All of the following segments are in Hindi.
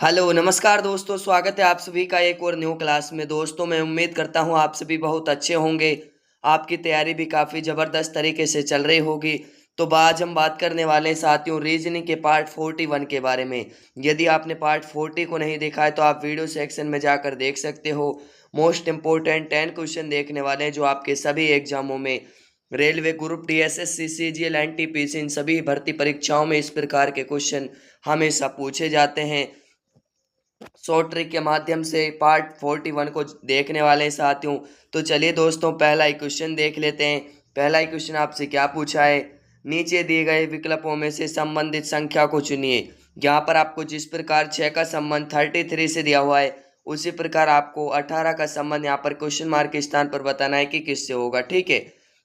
हेलो नमस्कार दोस्तों, स्वागत है आप सभी का एक और न्यू क्लास में। दोस्तों मैं उम्मीद करता हूं आप सभी बहुत अच्छे होंगे। आपकी तैयारी भी काफ़ी ज़बरदस्त तरीके से चल रही होगी। तो आज हम बात करने वाले हैं साथियों रीजनिंग के पार्ट 41 के बारे में। यदि आपने पार्ट 40 को नहीं देखा है तो आप वीडियो सेक्शन में जाकर देख सकते हो। मोस्ट इंपॉर्टेंट 10 क्वेश्चन देखने वाले हैं जो आपके सभी एग्जामों में railway group D, SSC, CGL, NTPC इन सभी भर्ती परीक्षाओं में इस प्रकार के क्वेश्चन हमेशा पूछे जाते हैं। शॉर्ट ट्रिक के माध्यम से पार्ट 41 को देखने वाले हैं साथियों। तो चलिए दोस्तों पहला ही क्वेश्चन देख लेते हैं। पहला ही क्वेश्चन आपसे क्या पूछा है, नीचे दिए गए विकल्पों में से संबंधित संख्या को चुनिए। यहाँ पर आपको जिस प्रकार 6 का संबंध 33 से दिया हुआ है उसी प्रकार आपको 18 का संबंध यहाँ पर क्वेश्चन मार्क के स्थान पर बताना है कि किससे होगा। ठीक है,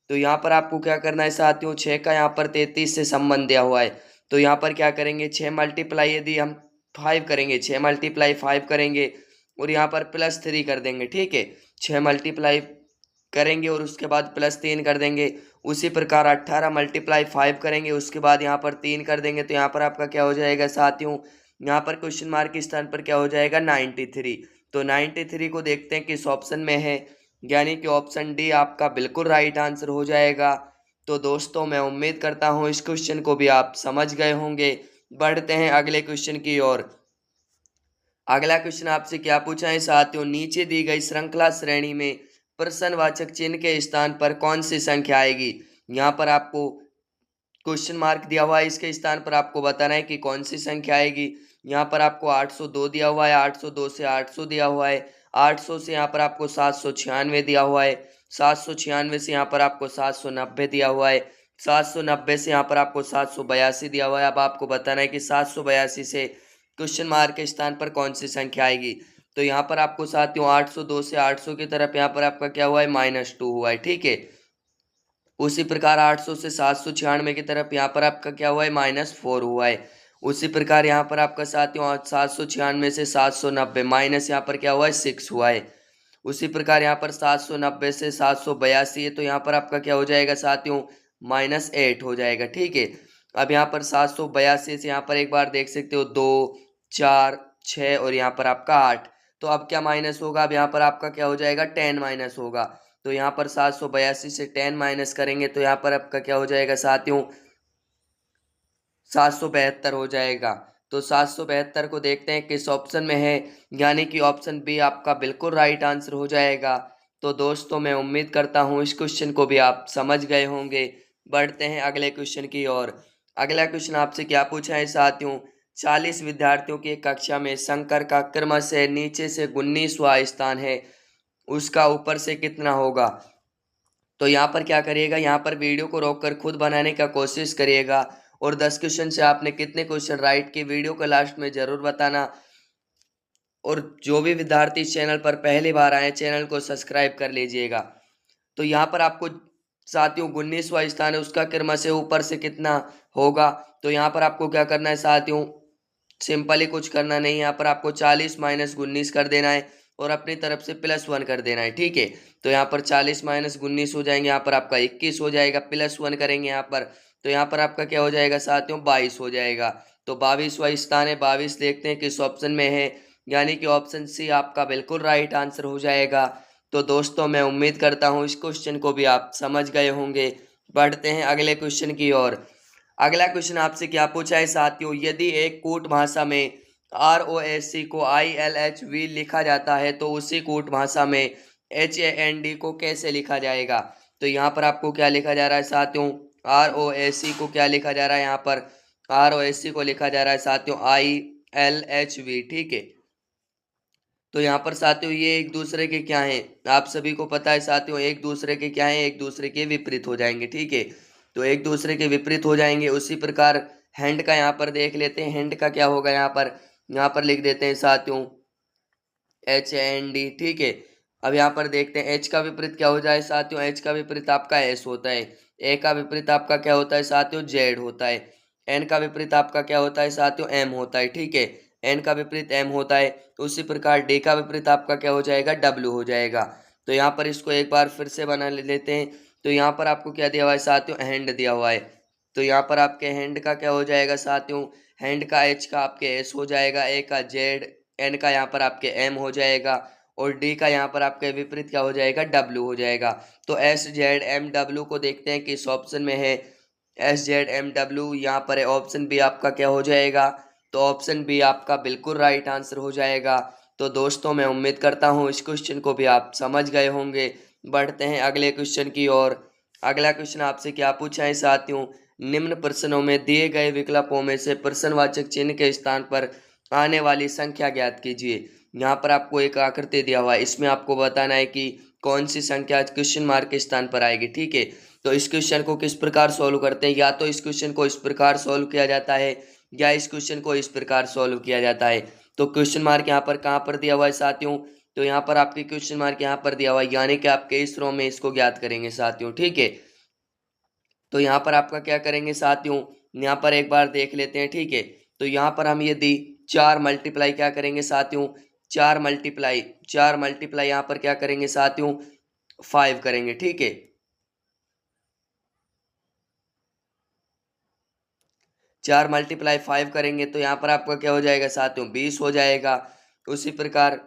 तो यहाँ पर आपको क्या करना है साथियों, 6 का यहाँ पर 33 से संबंध दिया हुआ है। तो यहाँ पर क्या करेंगे, 6 मल्टीप्लाई यदि हम 5 करेंगे, 6 मल्टीप्लाई 5 करेंगे और यहाँ पर +3 कर देंगे। ठीक है, 6 मल्टीप्लाई करेंगे और उसके बाद +3 कर देंगे। उसी प्रकार 18 मल्टीप्लाई 5 करेंगे, उसके बाद यहाँ पर 3 कर देंगे। तो यहाँ पर आपका क्या हो जाएगा साथियों, यहाँ पर क्वेश्चन मार्क के स्थान पर क्या हो जाएगा 93। तो 93 को देखते हैं किस ऑप्शन में है, यानी कि ऑप्शन डी आपका बिल्कुल राइट आंसर हो जाएगा। तो दोस्तों मैं उम्मीद करता हूँ इस क्वेश्चन को भी आप समझ गए होंगे। बढ़ते हैं अगले क्वेश्चन की ओर। अगला क्वेश्चन आपसे क्या पूछा है साथियों, नीचे दी गई श्रृंखला श्रेणी में प्रश्नवाचक चिन्ह के स्थान पर कौन सी संख्या आएगी। यहाँ पर आपको क्वेश्चन मार्क दिया हुआ है, इसके स्थान पर आपको बताना है कि कौन सी संख्या आएगी। यहाँ पर आपको 802 दिया हुआ है, 802 से 800 दिया हुआ है, 800 से यहाँ पर आपको 796 दिया हुआ है, 796 से यहाँ पर आपको 790 दिया हुआ है, 790 से यहाँ पर आपको 782 दिया हुआ है। अब आपको बताना है कि 782 से क्वेश्चन मार्क के स्थान पर कौन सी संख्या आएगी। तो यहाँ पर आपको साथियों 802 से 800 की तरफ यहाँ पर आपका क्या हुआ है -2 हुआ है। ठीक है, उसी प्रकार 800 से 796 की तरफ यहाँ पर आपका क्या हुआ है -4 हुआ है। उसी प्रकार यहाँ पर आपका साथियों 796 से 790 माइनस यहाँ पर क्या हुआ है 6 हुआ है। उसी प्रकार यहाँ पर 790 से 782 है, तो यहाँ पर आपका क्या हो जाएगा साथियों -8 हो जाएगा। ठीक है, अब यहाँ पर 782 से यहाँ पर एक बार देख सकते हो 2, 4, 6 और यहाँ पर आपका 8। तो अब क्या माइनस होगा, अब यहाँ पर आपका क्या हो जाएगा 10 माइनस होगा। तो यहाँ पर 782 से 10 माइनस करेंगे तो यहाँ पर आपका क्या हो जाएगा साथियों 772 हो जाएगा। तो 772 को देखते हैं किस ऑप्शन में है, यानी कि ऑप्शन बी आपका बिल्कुल राइट आंसर हो जाएगा। तो दोस्तों मैं उम्मीद करता हूँ इस क्वेश्चन को भी आप समझ गए होंगे। बढ़ते हैं अगले क्वेश्चन की ओर। अगला क्वेश्चन आपसे क्या पूछा है साथियों, 40 विद्यार्थियों की कक्षा में शंकर का क्रमशः नीचे से 19वां स्थान है, उसका ऊपर से कितना होगा। तो यहाँ पर क्या करिएगा, यहाँ पर वीडियो को रोककर खुद बनाने का कोशिश करिएगा और 10 क्वेश्चन से आपने कितने क्वेश्चन राइट किए वीडियो को लास्ट में जरूर बताना। और जो भी विद्यार्थी इस चैनल पर पहली बार आए चैनल को सब्सक्राइब कर लीजिएगा। तो यहाँ पर आपको साथियों 19वां स्थान है, उसका क्रम से ऊपर से कितना होगा। तो यहाँ पर आपको क्या करना है साथियों, सिंपल ही कुछ करना नहीं, यहाँ पर आपको 40 माइनस 19 कर देना है और अपनी तरफ से +1 कर देना है। ठीक है, तो यहाँ पर 40 माइनस 19 हो जाएंगे, यहाँ पर आपका 21 हो जाएगा, +1 करेंगे यहाँ पर तो यहाँ पर आपका क्या हो जाएगा साथियों 22 हो जाएगा। तो 22वां स्थान है, 22 देखते हैं किस ऑप्शन में है, यानी कि ऑप्शन सी आपका बिल्कुल राइट आंसर हो जाएगा। तो दोस्तों मैं उम्मीद करता हूँ इस क्वेश्चन को भी आप समझ गए होंगे। बढ़ते हैं अगले क्वेश्चन की ओर। अगला क्वेश्चन आपसे क्या पूछा है साथियों, यदि एक कूट भाषा में ROSC को ILHV लिखा जाता है तो उसी कूट भाषा में HAND को कैसे लिखा जाएगा। तो यहाँ पर आपको क्या लिखा जा रहा है साथियों, ROSC को क्या लिखा जा रहा है, यहाँ पर ROSC को लिखा जा रहा है साथियों ILHV। ठीक है, तो यहाँ पर साथियों ये एक दूसरे के क्या हैं, आप सभी को पता है साथियों एक दूसरे के क्या हैं, एक दूसरे के विपरीत हो जाएंगे। ठीक है, तो एक दूसरे के विपरीत हो जाएंगे। उसी प्रकार हैंड का यहाँ पर देख लेते हैं, हैंड का क्या होगा, यहाँ पर लिख देते हैं साथियों HAND। ठीक है, अब यहाँ पर देखते हैं एच का विपरीत क्या हो जाए साथियों, एच का विपरीत आपका एस होता है, ए का विपरीत आपका क्या होता है साथियों जेड होता है, एन का विपरीत आपका क्या होता है साथियों एम होता है। ठीक है, एन का विपरीत एम होता है। उसी प्रकार डी का विपरीत आपका क्या हो जाएगा डब्ल्यू हो जाएगा। तो यहाँ पर इसको एक बार फिर से बना लेते हैं। तो यहाँ पर आपको क्या दिया हुआ है साथियों हैंड दिया हुआ है, तो यहाँ पर आपके हैंड का क्या हो जाएगा साथियों हैंड का एच का आपके एस हो जाएगा, ए का जेड, एन का यहाँ पर आपके एम हो जाएगा और डी का यहाँ पर आपके विपरीत क्या हो जाएगा, डब्ल्यू हो जाएगा। तो एस जेड एम डब्ल्यू को देखते हैं किस ऑप्शन में है। एस जेड एम डब्ल्यू यहाँ पर है, ऑप्शन बी आपका क्या हो जाएगा, तो ऑप्शन बी आपका बिल्कुल राइट आंसर हो जाएगा। तो दोस्तों मैं उम्मीद करता हूँ इस क्वेश्चन को भी आप समझ गए होंगे। बढ़ते हैं अगले क्वेश्चन की ओर। अगला क्वेश्चन आपसे क्या पूछा है साथियों, निम्न प्रश्नों में दिए गए विकल्पों में से प्रश्नवाचक चिन्ह के स्थान पर आने वाली संख्या ज्ञात कीजिए। यहाँ पर आपको एक आकृति दिया हुआ है, इसमें आपको बताना है कि कौन सी संख्या क्वेश्चन मार्क के स्थान पर आएगी। ठीक है, तो इस क्वेश्चन को किस प्रकार सॉल्व करते हैं, या तो इस क्वेश्चन को इस प्रकार सॉल्व किया जाता है या इस क्वेश्चन को इस प्रकार सॉल्व किया जाता है। तो क्वेश्चन मार्क यहाँ पर कहाँ पर दिया हुआ है साथियों, तो यहाँ पर आपके क्वेश्चन मार्क यहाँ पर दिया हुआ है, यानी कि आपके इस रो में इसको ज्ञात करेंगे साथियों। ठीक है, तो यहाँ पर आपका क्या करेंगे साथियों, यहाँ पर एक बार देख लेते हैं। ठीक है, तो यहाँ पर हम यदि 4 मल्टीप्लाई क्या करेंगे साथियों, 4 मल्टीप्लाई यहाँ पर क्या करेंगे साथियों, 5 करेंगे। ठीक है, 4 × 5 करेंगे तो यहाँ पर आपका क्या हो जाएगा साथियों, 20 हो जाएगा। उसी प्रकार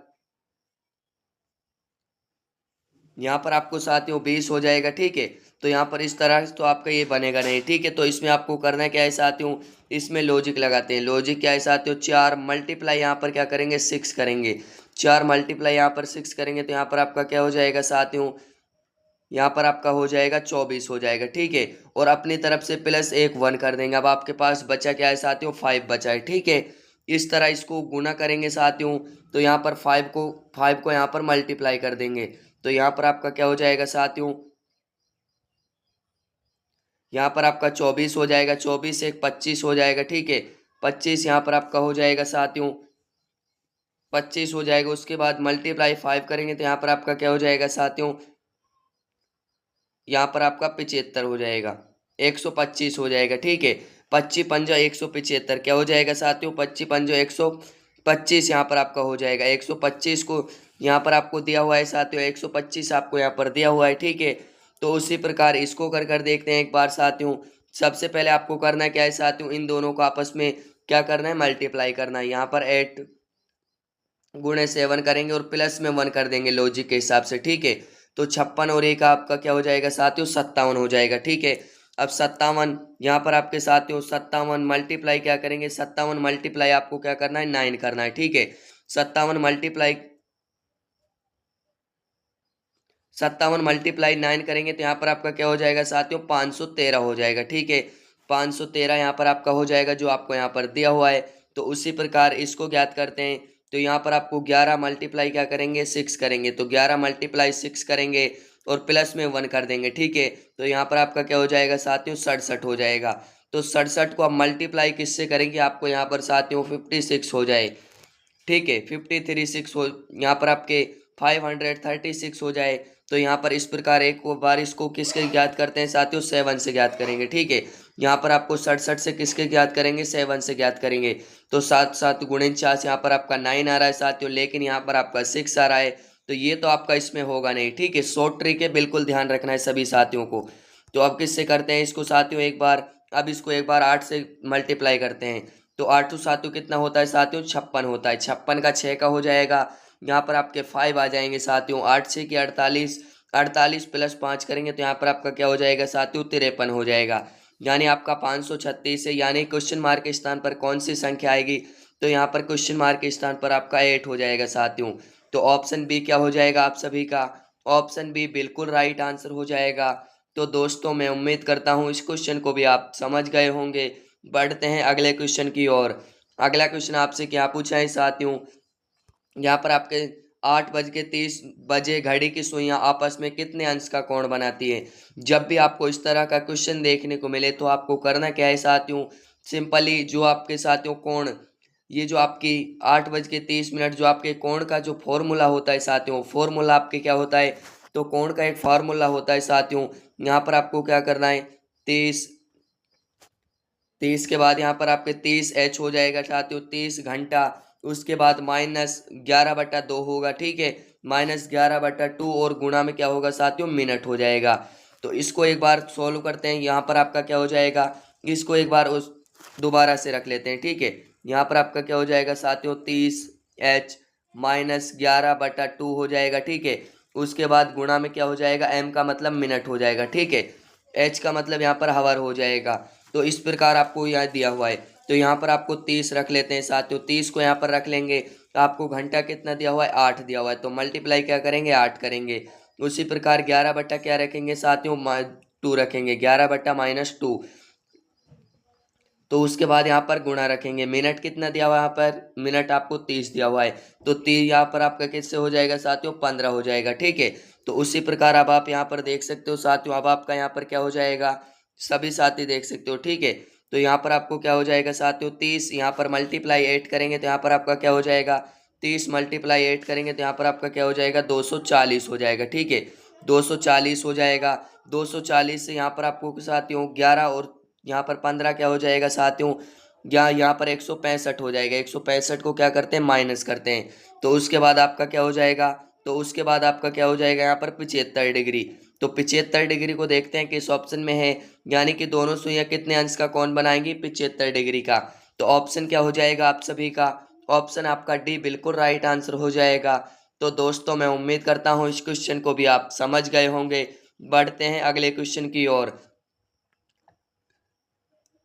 यहाँ पर आपको साथियों 20 हो जाएगा। ठीक है, तो यहाँ पर इस तरह से तो आपका ये बनेगा नहीं। ठीक है, तो इसमें आपको करना क्या है साथियों, इसमें लॉजिक लगाते हैं। लॉजिक क्या है साथियों, 4 मल्टीप्लाई यहाँ पर क्या करेंगे, 6 करेंगे। 4 मल्टीप्लाई यहाँ पर 6 करेंगे तो यहाँ पर आपका क्या हो जाएगा साथियों, यहाँ पर आपका हो जाएगा 24 हो जाएगा। ठीक है, और अपनी तरफ से प्लस एक 1 कर देंगे। अब आपके पास बचा क्या है साथियों, 5 बचा है। ठीक है, इस तरह इसको गुना करेंगे साथियों, तो यहाँ पर 5 को यहाँ पर मल्टीप्लाई कर देंगे। तो यहाँ पर आपका क्या हो जाएगा साथियों, यहाँ पर आपका 24 हो जाएगा, 24 एक 25 हो जाएगा। ठीक है, 25 यहाँ पर आपका हो जाएगा साथियों, 25 हो जाएगा। उसके बाद मल्टीप्लाई 5 करेंगे तो यहाँ पर आपका क्या हो जाएगा साथियों, यहाँ पर आपका 75 हो जाएगा, 125 हो जाएगा। ठीक है, 25 × 5 = 175 क्या हो जाएगा साथियों, 25 × 5 = 125 यहाँ पर आपका हो जाएगा। 125 को यहाँ पर आपको दिया हुआ है साथियों, 125 आपको यहाँ पर दिया हुआ है। ठीक है, तो उसी प्रकार इसको कर कर देखते हैं एक बार साथियों। सबसे पहले आपको करना क्या है साथियों, इन दोनों को आपस में क्या करना है, मल्टीप्लाई करना है। यहाँ पर 8 × 7 करेंगे और प्लस में 1 कर देंगे लॉजिक के हिसाब से। ठीक है, तो 56 और 1 आपका क्या हो जाएगा साथियों, 57 हो जाएगा। ठीक है, अब 57 यहाँ पर आपके साथियों 57 मल्टीप्लाई क्या करेंगे, 57 मल्टीप्लाई आपको क्या करना है, 9 करना है। ठीक है, 57 9 करेंगे तो यहाँ पर आपका क्या हो जाएगा साथियों, 513 हो जाएगा। ठीक है, 513 यहाँ पर आपका हो जाएगा जो आपको यहाँ पर दिया हुआ है। तो उसी प्रकार इसको ज्ञात करते हैं। तो यहाँ पर आपको 11 मल्टीप्लाई क्या करेंगे, 6 करेंगे। तो 11 × 6 करेंगे और प्लस में 1 कर देंगे। ठीक है, तो यहाँ पर आपका क्या हो जाएगा साथियों, 67 हो जाएगा। तो 67 को आप मल्टीप्लाई किससे करेंगे, आपको यहाँ पर साथियों 56 हो जाए। ठीक है, 53 हो, यहाँ पर आपके 536 हो जाए। तो यहाँ पर इस प्रकार एक बार इसको किसके ज्ञात करते हैं साथियों, 7 से ज्ञात करेंगे। ठीक है, यहाँ पर आपको 67 से किसके ज्ञात करेंगे, 7 से ज्ञात करेंगे। तो 7 7 × 4 यहाँ पर आपका 9 आ रहा है साथियों, लेकिन यहाँ पर आपका 6 आ रहा है। तो ये तो आपका इसमें होगा नहीं। ठीक है, शॉर्ट ट्रिक है, बिल्कुल ध्यान रखना है सभी साथियों को। तो अब किससे करते हैं इसको साथियों एक बार, अब इसको एक बार 8 से मल्टीप्लाई करते हैं। तो 8 साथियों कितना होता है साथियों, 56 होता है। 56 का 6 का हो जाएगा, यहाँ पर आपके 5 आ जाएंगे साथियों। 8 6 की 48, 48 + 5 करेंगे तो यहाँ पर आपका क्या हो जाएगा साथियों, 53 हो जाएगा। यानी आपका 536 है। यानी क्वेश्चन मार्क के स्थान पर कौन सी संख्या आएगी, तो यहाँ पर क्वेश्चन मार्क के स्थान पर आपका 8 हो जाएगा साथियों। तो ऑप्शन बी क्या हो जाएगा आप सभी का, ऑप्शन बी बिल्कुल राइट आंसर हो जाएगा। तो दोस्तों मैं उम्मीद करता हूँ इस क्वेश्चन को भी आप समझ गए होंगे। बढ़ते हैं अगले क्वेश्चन की ओर। अगला क्वेश्चन आपसे क्या पूछा है साथियों, यहाँ पर आपके 8:30 घड़ी की सुइयां आपस में कितने अंश का कोण बनाती है। जब भी आपको इस तरह का क्वेश्चन देखने को मिले तो आपको करना क्या है साथियों, सिंपली जो आपके साथियों कोण, ये जो आपकी 8:30 जो आपके कोण का जो फॉर्मूला होता है साथियों, फॉर्मूला आपके क्या होता है, तो कोण का एक फार्मूला होता है साथियों। यहाँ पर आपको क्या करना है, 30 30 के बाद यहाँ पर आपके 30H हो जाएगा साथियों, 30 घंटा। उसके बाद -11/2 होगा। ठीक है, -11/2 और गुणा में क्या होगा साथियों, मिनट हो जाएगा। तो इसको एक बार सॉल्व करते हैं। यहाँ पर आपका क्या हो जाएगा, इसको एक बार उस दोबारा से रख लेते हैं, ठीक है। यहाँ पर आपका क्या हो जाएगा साथियों, 30h माइनस 11/2 हो जाएगा, ठीक है। उसके बाद गुणा में क्या हो जाएगा, m का मतलब मिनट हो जाएगा, ठीक है। h का मतलब यहाँ पर हावर हो जाएगा। तो इस प्रकार आपको यहाँ दिया हुआ है। तो यहाँ पर आपको 30 रख लेते हैं साथियों, 30 को यहाँ पर रख लेंगे। तो आपको घंटा कितना दिया हुआ है, 8 दिया हुआ है, तो मल्टीप्लाई क्या करेंगे, 8 करेंगे। उसी प्रकार 11 बट्टा क्या रखेंगे साथियों, 2 रखेंगे, 11 बट्टा -2। तो उसके बाद यहाँ पर गुणा रखेंगे। मिनट कितना दिया हुआ है, यहाँ पर मिनट आपको 30 दिया हुआ है, तो 30 यहाँ पर आपका किससे हो जाएगा साथियों, 15 हो जाएगा, ठीक है। तो उसी प्रकार अब आप यहाँ पर देख सकते हो साथियों, अब आपका यहाँ पर क्या हो जाएगा, सभी साथी देख सकते हो, ठीक है। तो यहाँ पर आपको क्या हो जाएगा साथियों, 30 यहाँ पर मल्टीप्लाई 8 करेंगे तो यहाँ पर आपका क्या हो जाएगा, 30 मल्टीप्लाई 8 करेंगे तो यहाँ पर आपका क्या हो जाएगा, 240 हो जाएगा, ठीक है। 240 हो जाएगा। 240 से यहाँ पर आपको साथियों 11 और यहाँ पर 15 क्या हो जाएगा साथियों, यहाँ पर 165 हो जाएगा। 165 को क्या करते हैं, माइनस करते हैं। तो उसके बाद आपका क्या हो जाएगा, तो उसके बाद आपका क्या हो जाएगा, यहाँ पर 75 डिग्री। तो 75 डिग्री को देखते हैं किस ऑप्शन में है, यानी कि दोनों सुइयां कितने अंश का कोण बनाएंगी, 75 डिग्री का। तो ऑप्शन क्या हो जाएगा आप सभी का, ऑप्शन आपका डी बिल्कुल राइट आंसर हो जाएगा। तो दोस्तों मैं उम्मीद करता हूँ इस क्वेश्चन को भी आप समझ गए होंगे। बढ़ते हैं अगले क्वेश्चन की ओर।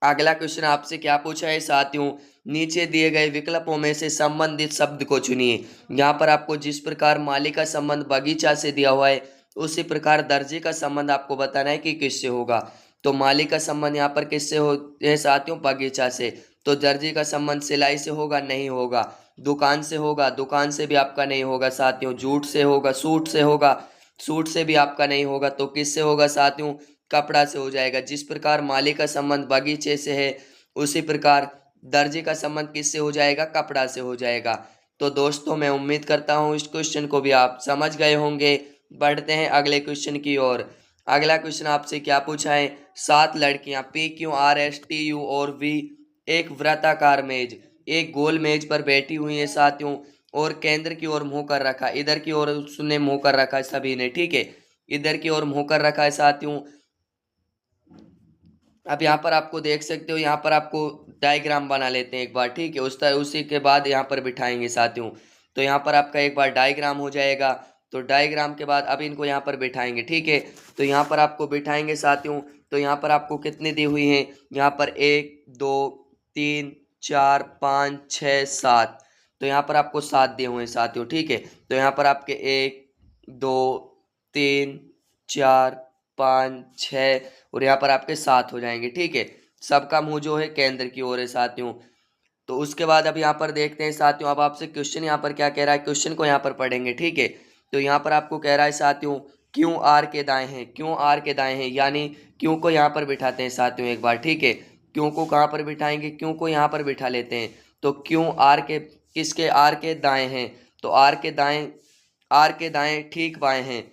अगला क्वेश्चन आपसे क्या पूछा है साथियों, नीचे दिए गए विकल्पों में से संबंधित शब्द को चुनिए। यहाँ पर आपको जिस प्रकार माली का संबंध बगीचा से दिया हुआ है, उसी प्रकार दर्जी का संबंध आपको बताना है कि किससे होगा। तो माली का संबंध यहाँ पर किससे हो है साथियों, बगीचा से। तो दर्जी का संबंध सिलाई से होगा, नहीं होगा। दुकान से होगा, दुकान से भी आपका नहीं होगा साथियों। जूट से होगा, सूट से होगा, सूट से भी आपका नहीं होगा। तो किससे होगा साथियों, कपड़ा से हो जाएगा। जिस प्रकार माली का संबंध बगीचे से है, उसी प्रकार दर्जी का संबंध किससे हो जाएगा, कपड़ा से हो जाएगा। तो दोस्तों मैं उम्मीद करता हूँ इस क्वेश्चन को भी आप समझ गए होंगे। बढ़ते हैं अगले क्वेश्चन की ओर। अगला क्वेश्चन आपसे क्या पूछा है, 7 लड़कियां PQRSTU और V एक वृत्ताकार मेज, एक गोल मेज पर बैठी हुई है साथियों, और केंद्र की ओर मुंह कर रखा, इधर की ओर उसने मुंह कर रखा है सभी ने, ठीक है। इधर की ओर मुंह कर रखा है साथियों। अब यहाँ पर आपको देख सकते हो, यहाँ पर आपको डायग्राम बना लेते हैं एक बार, ठीक है। उसी के बाद यहाँ पर बिठाएंगे साथियों। तो यहाँ पर आपका एक बार डायग्राम हो जाएगा। तो डायग्राम के बाद अब इनको यहाँ पर बिठाएंगे, ठीक है। तो यहाँ पर आपको बिठाएंगे साथियों। तो यहाँ पर आपको कितनी दी हुई हैं, यहाँ पर 1 2 3 4 5 6 7। तो यहाँ पर आपको 7 दिए हुए हैं साथियों, ठीक है। तो यहाँ पर आपके 1 2 3 4 5 6 और यहाँ पर आपके 7 हो जाएंगे, ठीक है। सबका मुंह जो है केंद्र की ओर है साथियों। तो उसके बाद अब यहाँ पर देखते हैं साथियों, अब आपसे क्वेश्चन यहाँ पर क्या कह रहा है, क्वेश्चन को यहाँ पर पढ़ेंगे, ठीक है। तो यहाँ पर आपको कह रहा है साथियों, क्यों आर के दाएं हैं, क्यों आर के दाएं हैं, यानी क्यों को यहाँ पर बिठाते हैं साथियों एक बार, ठीक है। क्यों को कहाँ पर बिठाएंगे, क्यों को यहाँ पर बिठा लेते हैं। तो क्यों आर के किसके, आर के दाएं हैं। तो आर के दाएं ठीक बाएं हैं।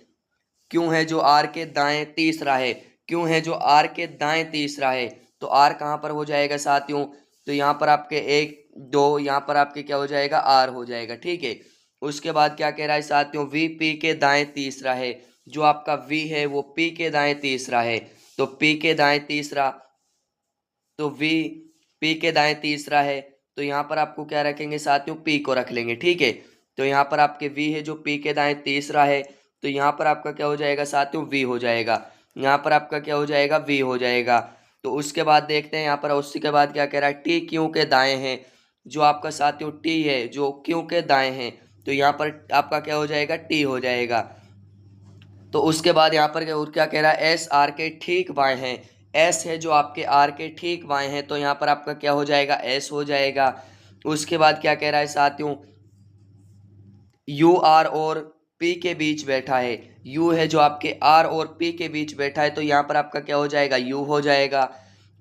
क्यों है जो आर के दाएं तीसरा है, क्यों है जो आर के दाएं तीसरा है। तो आर कहाँ पर हो जाएगा साथियों, तो यहाँ पर आपके 1 2, यहाँ पर आपके क्या हो जाएगा, आर हो जाएगा, ठीक है। उसके बाद क्या कह रहा है साथियों, वी पी के दाएं तीसरा है। जो आपका वी है वो पी के दाएं तीसरा है। तो पी के दाएं तीसरा, तो वी पी के दाएं तीसरा है। तो यहाँ पर आपको क्या रखेंगे साथियों, पी को रख लेंगे, ठीक है। तो यहाँ पर आपके वी है जो पी के दाएं तीसरा है। तो यहाँ पर आपका क्या हो जाएगा साथियों, वी हो जाएगा। यहाँ पर आपका क्या हो जाएगा, वी हो जाएगा। तो उसके बाद देखते हैं यहाँ पर, उसी के बाद क्या कह रहा है, टी क्यू के दाएं हैं। जो आपका साथियों टी है जो क्यू के दाएं हैं, तो यहाँ पर आपका क्या हो जाएगा, टी हो जाएगा। तो उसके बाद यहाँ पर क्या कह रहा है, एस आर के ठीक बाएं हैं। एस है जो आपके आर के ठीक बाएं हैं, तो यहाँ पर आपका क्या हो जाएगा, एस हो जाएगा। उसके बाद क्या कह रहा है साथियों, यू आर और पी के बीच बैठा है। यू है जो आपके आर और पी के बीच बैठा है, तो यहाँ पर आपका क्या हो जाएगा, यू हो जाएगा।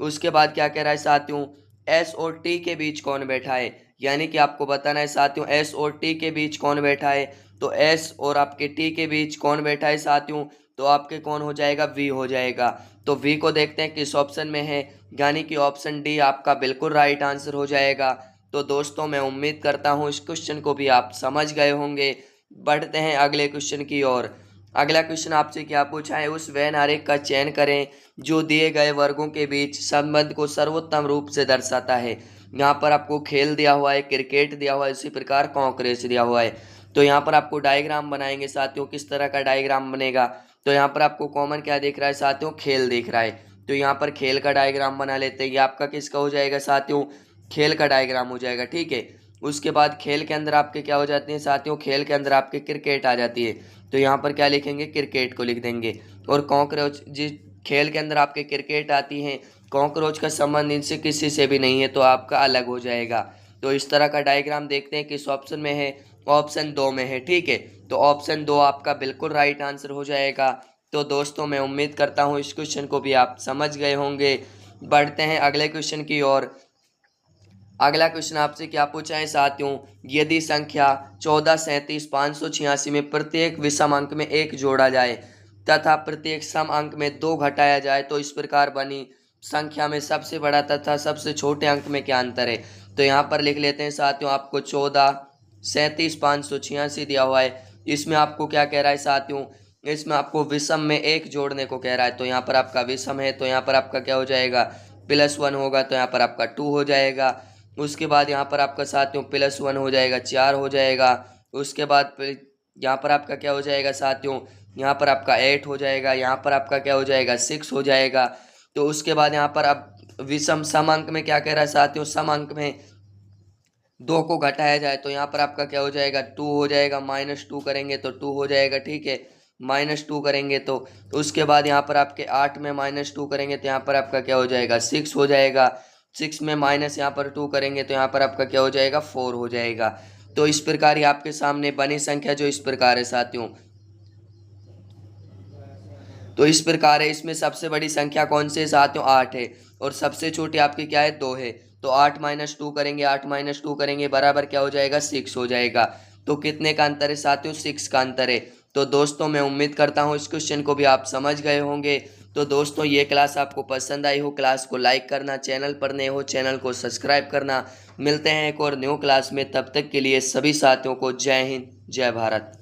उसके बाद क्या कह रहा है साथियों, एस और टी के बीच कौन बैठा है, यानी कि आपको बताना है साथियों एस और टी के बीच कौन बैठा है। तो एस और आपके टी के बीच कौन बैठा है साथियों, तो आपके कौन हो जाएगा, वी हो जाएगा। तो वी को देखते हैं किस ऑप्शन में है, यानी कि ऑप्शन डी आपका बिल्कुल राइट आंसर हो जाएगा। तो दोस्तों मैं उम्मीद करता हूँ इस क्वेश्चन को भी आप समझ गए होंगे। बढ़ते हैं अगले क्वेश्चन की ओर। अगला क्वेश्चन आपसे क्या पूछा है, उस वेन आरेख का चयन करें जो दिए गए वर्गों के बीच संबंध को सर्वोत्तम रूप से दर्शाता है। यहाँ पर आपको खेल दिया हुआ है, क्रिकेट दिया हुआ है, इसी प्रकार कॉन्करेस दिया हुआ है। तो यहाँ पर आपको डायग्राम बनाएंगे साथियों, किस तरह का डायग्राम बनेगा। तो यहाँ पर आपको कॉमन क्या दिख रहा है साथियों, खेल दिख रहा है। तो यहाँ पर खेल का डायग्राम बना लेते हैं। ये आपका किसका हो जाएगा साथियों, खेल का डायग्राम हो जाएगा, ठीक है। उसके बाद खेल के अंदर आपके क्या हो जाती हैं साथियों, खेल के अंदर आपके क्रिकेट आ जाती है। तो यहाँ पर क्या लिखेंगे, क्रिकेट को लिख देंगे। और कॉकरोच, जिस खेल के अंदर आपके क्रिकेट आती हैं, कॉकरोच का संबंध इनसे किसी से भी नहीं है, तो आपका अलग हो जाएगा। तो इस तरह का डायग्राम देखते हैं किस ऑप्शन में है, ऑप्शन 2 में है, ठीक है। तो ऑप्शन 2 आपका बिल्कुल राइट आंसर हो जाएगा। तो दोस्तों मैं उम्मीद करता हूँ इस क्वेश्चन को भी आप समझ गए होंगे। बढ़ते हैं अगले क्वेश्चन की ओर। अगला क्वेश्चन आपसे क्या पूछा है साथियों, यदि संख्या 14, 37, 586 में प्रत्येक विषम अंक में 1 जोड़ा जाए तथा प्रत्येक सम अंक में 2 घटाया जाए तो इस प्रकार बनी संख्या में सबसे बड़ा तथा सबसे छोटे अंक में क्या अंतर है। तो यहाँ पर लिख लेते हैं साथियों, आपको 14, 37, 586 दिया हुआ है। इसमें आपको क्या कह रहा है साथियों, इसमें आपको विषम में 1 जोड़ने को कह रहा है। तो यहाँ पर आपका विषम है, तो यहाँ पर आपका क्या हो जाएगा, +1 होगा, तो यहाँ पर आपका 2 हो जाएगा। उसके बाद यहाँ पर आपका साथियों +1 हो जाएगा, 4 हो जाएगा। उसके बाद यहाँ पर आपका क्या हो जाएगा साथियों, यहाँ पर आपका 8 हो जाएगा, यहाँ पर आपका क्या हो जाएगा, 6 हो जाएगा। तो उसके बाद यहाँ पर अब विषम सम अंक में क्या कह रहा है साथियों, सम अंक में 2 को घटाया जाए तो यहाँ पर आपका क्या हो जाएगा, 2 हो जाएगा। -2 करेंगे तो 2 हो जाएगा, ठीक है। -2 करेंगे तो उसके बाद यहाँ पर आपके 8 में -2 करेंगे तो यहाँ पर आपका क्या हो जाएगा, 6 हो जाएगा। 6 में माइनस यहाँ पर 2 करेंगे तो यहाँ पर आपका क्या हो जाएगा, 4 हो जाएगा। तो इस प्रकार ही आपके सामने बनी संख्या जो इस प्रकार है साथियों, तो इस प्रकार है। इसमें सबसे बड़ी संख्या कौन सी है साथियों, 8 है। और सबसे छोटी आपकी क्या है, 2 है। तो 8 - 2 करेंगे, 8 - 2 करेंगे बराबर क्या हो जाएगा, 6 हो जाएगा। तो कितने का अंतर है साथियों, 6 का अंतर है। तो दोस्तों मैं उम्मीद करता हूँ इस क्वेश्चन को भी आप समझ गए होंगे। तो दोस्तों ये क्लास आपको पसंद आई हो, क्लास को लाइक करना, चैनल पर नए हो चैनल को सब्सक्राइब करना। मिलते हैं एक और न्यू क्लास में, तब तक के लिए सभी साथियों को जय हिंद, जय भारत।